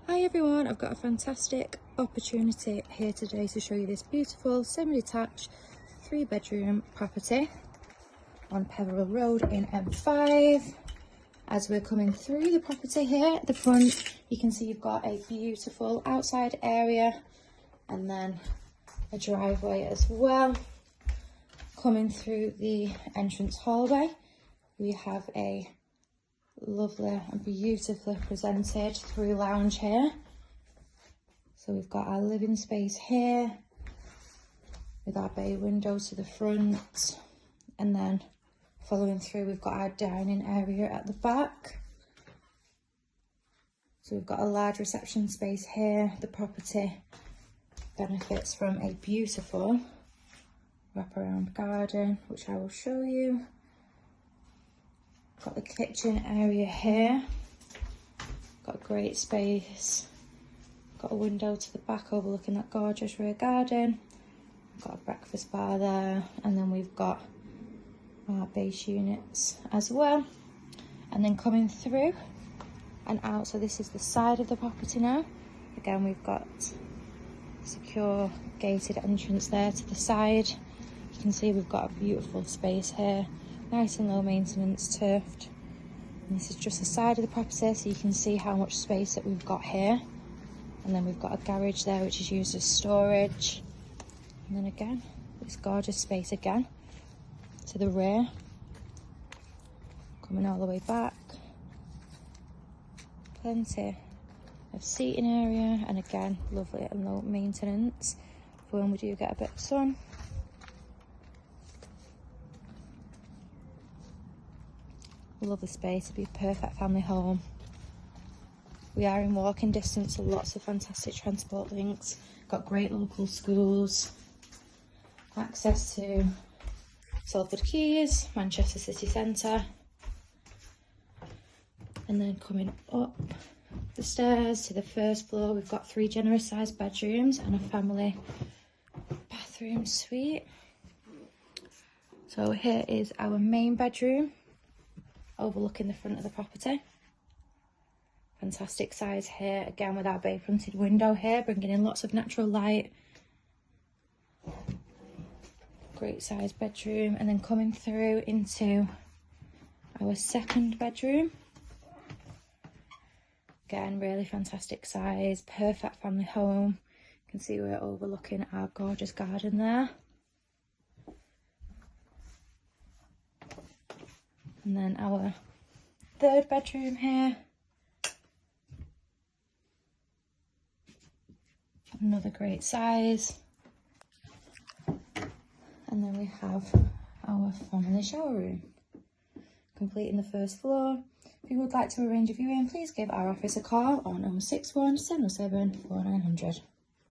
Hi everyone, I've got a fantastic opportunity here today to show you this beautiful semi-detached 3-bedroom property on Peveril Road in M5. As we're coming through the property here at the front, you can see you've got a beautiful outside area and then a driveway as well. Coming through the entrance hallway, we have a lovely and beautifully presented through lounge here. So we've got our living space here with our bay window to the front, and then following through we've got our dining area at the back. So we've got a large reception space here. The property benefits from a beautiful wraparound garden, which I will show you. Got the kitchen area here, got a great space, got a window to the back overlooking that gorgeous rear garden, got a breakfast bar there, and then we've got our base units as well. And then coming through and out, so this is the side of the property now. Again, we've got secure gated entrance there to the side. You can see we've got a beautiful space here. Nice and low maintenance, turfed. And this is just the side of the property, so you can see how much space that we've got here. And then we've got a garage there which is used as storage. And then again, this gorgeous space again to the rear. Coming all the way back. Plenty of seating area, and again, lovely and low maintenance for when we do get a bit of sun. Lovely space to be a perfect family home. We are in walking distance, so lots of fantastic transport links. Got great local schools, access to Salford Quays, Manchester city centre, and then coming up the stairs to the first floor, we've got 3 generous sized bedrooms and a family bathroom suite. So here is our main bedroom, overlooking the front of the property. Fantastic size here, again with our bay fronted window here, bringing in lots of natural light. Great size bedroom, and then coming through into our second bedroom. Again, really fantastic size, perfect family home. You can see we're overlooking our gorgeous garden there. And then our third bedroom here. Another great size. And then we have our family shower room, completing the first floor. If you would like to arrange a viewing, please give our office a call on 061 707 4900.